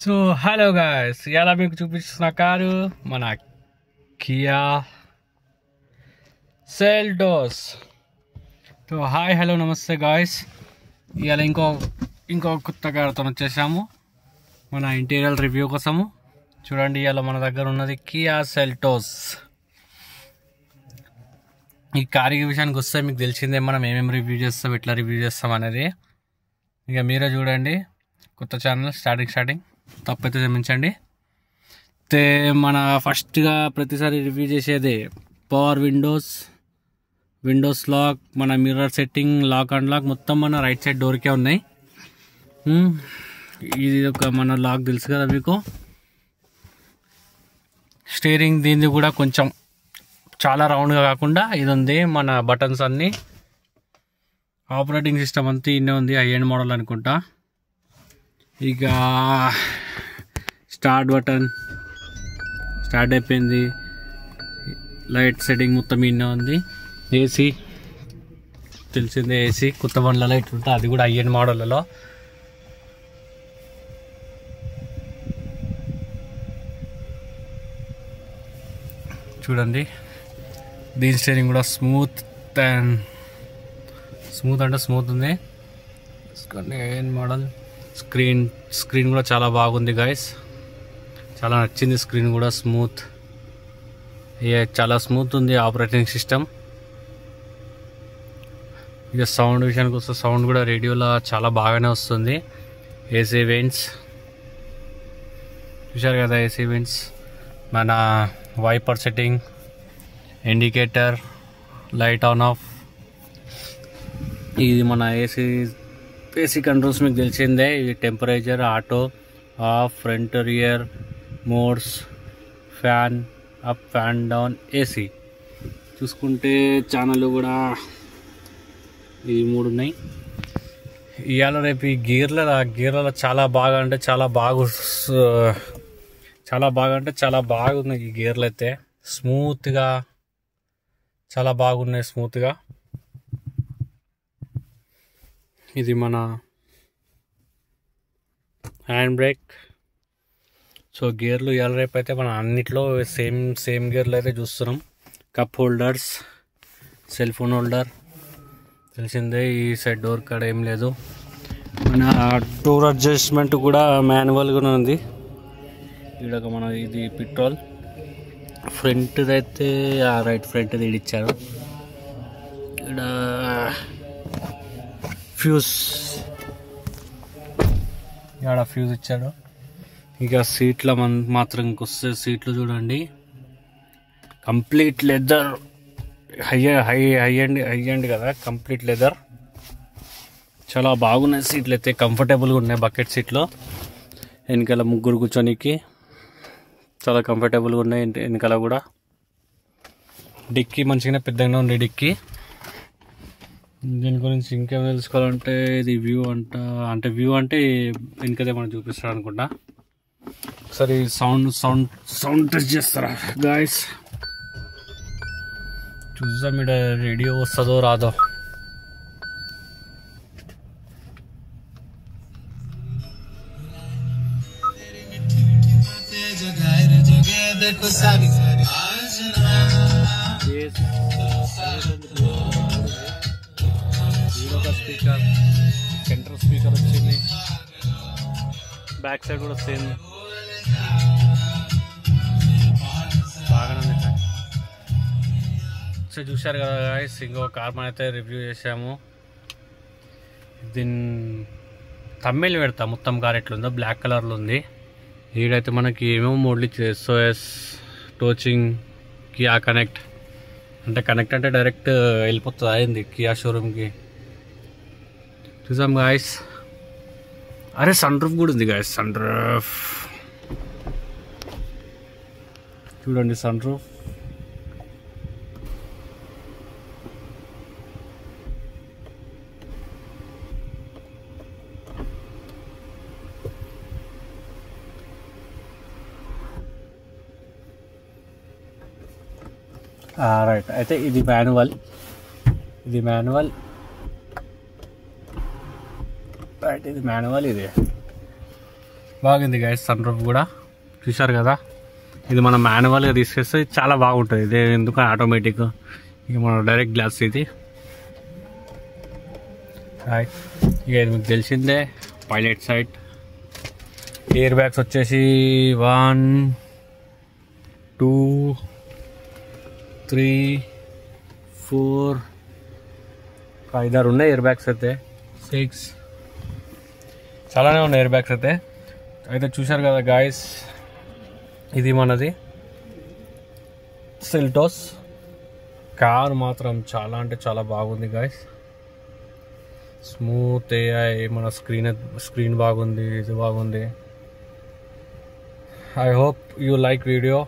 So hello guys, ఇలా మీకు చూపిస్తున్న కారు మన Kia Seltos. So hi hello నమస్తే గాయ్స్, ఇవాళ ఇంకో కొత్త కారుతో వచ్చేసాము మన ఇంటీరియర్ రివ్యూ కోసము. చూడండి, ఇవాళ మన దగ్గర ఉన్నది కియా సెల్టోస్. ఈ కారు విషయానికి వస్తే మీకు తెలిసిందే మనం ఏమేమి రివ్యూ చేస్తాం, ఎట్లా రివ్యూ చేస్తాం అనేది. ఇక మీరే చూడండి, కొత్త ఛానల్ స్టార్టింగ్ తప్పైతే క్షమించండి. అయితే మన ఫస్ట్గా ప్రతిసారి రివ్యూ చేసేది పవర్ విండోస్ లాక్, మన mirror setting, lock and lock మొత్తం మన రైట్ సైడ్ డోర్కే ఉన్నాయి. ఇది ఒక మన లాక్ తెలుసు కదా మీకు. స్టీరింగ్ దీనిది కూడా కొంచెం చాలా రౌండ్గా కాకుండా ఇది ఉంది. మన బటన్స్ అన్నీ, ఆపరేటింగ్ సిస్టమ్ అంతా ఇన్నే ఉంది, హై ఎండ్ మోడల్ అనుకుంటా. ఇక స్టార్ట్ బటన్ స్టార్ట్ అయిపోయింది. లైట్ సెట్టింగ్ మొత్తం ఇన్నే ఉంది. ఏసీ తెలిసిందే, ఏసీ కొత్త బండ్ల లైట్ ఉంటుంది, అది కూడా హై ఎండ్ మోడల్లో. చూడండి, దీని స్టీరింగ్ కూడా స్మూత్ ఉంది. ఎండ్ మోడల్ స్క్రీన్ కూడా చాలా బాగుంది గాయస్, చాలా నచ్చింది. స్క్రీన్ కూడా చాలా స్మూత్ ఉంది ఆపరేటింగ్ సిస్టమ్. ఇక సౌండ్ విషయానికి వస్తే సౌండ్ కూడా రేడియోలో చాలా బాగానే వస్తుంది. ఏసీ వెంట్స్ చూశారు కదా, ఏసీ వెంట్స్, మన wiper setting, indicator, light on off. ఇది మన ఏసీ కంట్రోల్స్ మీకు తెలిసిందే. ఇది temperature, auto, off, front, rear modes, fan up, fan down, AC. చూసుకుంటే ఛానల్ కూడా ఇవి 3 ఉన్నాయి. ఇవాళ రేపు ఈ గేర్లలో చాలా బాగా బాగున్నాయి ఈ గేర్లు అయితే. స్మూత్గా చాలా బాగున్నాయి, స్మూత్గా. ఇది మన హ్యాండ్ బ్రేక్. సో గేర్లు ఇవాళ రేపు అయితే మనం అన్నిట్లో సేమ్ గేర్లు అయితే చూస్తున్నాం. Cup holders, cell phone holder తెలిసిందే. ఈ సైడ్ డోర్ కాడ ఏం లేదు. మన డోర్ అడ్జస్ట్మెంట్ కూడా మాన్యువల్గానే ఉంది. ఇక్కడ మన ఇది పెట్రోల్. ఫ్రంట్ అయితే రైట్ ఫ్రంట్ ఇచ్చారు. ఇక్కడ ఫ్యూజ్ ఇచ్చాడు. ఇక సీట్ల మాత్రం వస్తే సీట్లు చూడండి, కంప్లీట్ లెదర్, హై అండ్ కదా, కంప్లీట్ లెదర్. చాలా బాగున్నాయి సీట్లు అయితే, కంఫర్టబుల్గా ఉన్నాయి. బకెట్ సీట్లో వెనకాల 3 కూర్చోనికి చాలా కంఫర్టబుల్గా ఉన్నాయి. వెనకాల కూడా డిక్కీ మంచిగానే పెద్దగానే ఉంది డిక్కీ. దీని గురించి ఇంకేం తెలుసుకోవాలంటే ఇది వ్యూ అంటే వెనకదే మనం చూపిస్తాడు అనుకుంటా. ఒకసారి సౌండ్ టెస్ట్ చేస్తారా గాయస్? చూద్దాం ఇక్కడ రేడియో వస్తుందో రాదో. స్పీకర్, సెంటర్ స్పీకర్ వచ్చింది. బ్యాక్ సైడ్ కూడా సేమ్ బాగానే ఉంది. సో చూశారు కదా గాయస్, ఇంకో కార్ మనం అయితే రివ్యూ చేసాము. దీని తమ్మిల్ పెడతా, మొత్తం కార్ ఎట్లుందో బ్లాక్ కలర్లో ఉంది. ఈడైతే మనకి ఏమేమో మోడ్లు ఇచ్చేది. SOS, టోచింగ్, కియా కనెక్ట్ అంటే డైరెక్ట్ వెళ్ళిపోతుంది అయింది కియా షోరూమ్కి. చూసాం గాయస్. అరే సన్ రూఫ్ కూడా ఉంది గాయస్, సన్ రూఫ్ చూడండి, సన్ రూఫ్. రైట్, అయితే ఇది మాన్యువల్ రైట్, ఇది మాన్యువల్. ఇది బాగుంది గైస్. సన్ రూఫ్ కూడా చూశారు కదా. ఇది మనం మాన్యువల్గా తీసుకొస్తే చాలా బాగుంటుంది. ఇదే ఎందుకు ఆటోమేటిక్, ఇక మనం డైరెక్ట్ గ్లాస్ ఇది. ఇక ఇది మీకు తెలిసిందే. పైలట్ సైడ్ ఎయిర్ బ్యాగ్స్ వచ్చేసి 1 2 3 4 5 ఉన్నాయి ఎయిర్ బ్యాగ్స్ అయితే. 6 చాలానే ఉన్నాయి ఎయిర్ బ్యాగ్స్ అయితే. చూశారు కదా గాయస్, ఇది మనది సెల్టోస్ కార్. మాత్రం చాలా అంటే చాలా బాగుంది గాయస్. స్మూత్ AI, మన స్క్రీన్ బాగుంది, ఇది బాగుంది. I hope you like video.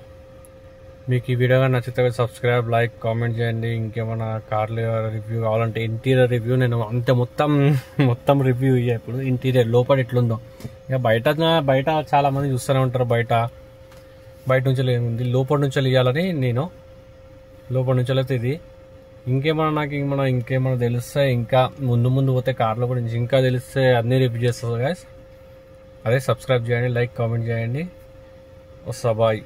మీకు ఈ వీడియో నచ్చితే సబ్స్క్రైబ్, లైక్, కామెంట్ చేయండి. ఇంకేమైనా కార్లు రివ్యూ కావాలంటే ఇంటీరియర్ రివ్యూ నేను అంతే మొత్తం రివ్యూ ఇయ్య. ఇప్పుడు ఇంటీరియర్ లోపల ఎట్లుందో. ఇక బయట చాలా మంది చూస్తూనే ఉంటారు. బయట నుంచి ఏముంది, లోపల నుంచి ఇవ్వాలని నేను లోపల నుంచి అయితే ఇది. ఇంకేమైనా తెలిస్తే, ఇంకా ముందు పోతే కార్ల గురించి ఇంకా తెలిస్తే అన్నీ రివ్యూ చేస్తారు గాయస్. అదే సబ్స్క్రైబ్ చేయండి, లైక్, కామెంట్ చేయండి. వస్తా, బాయ్.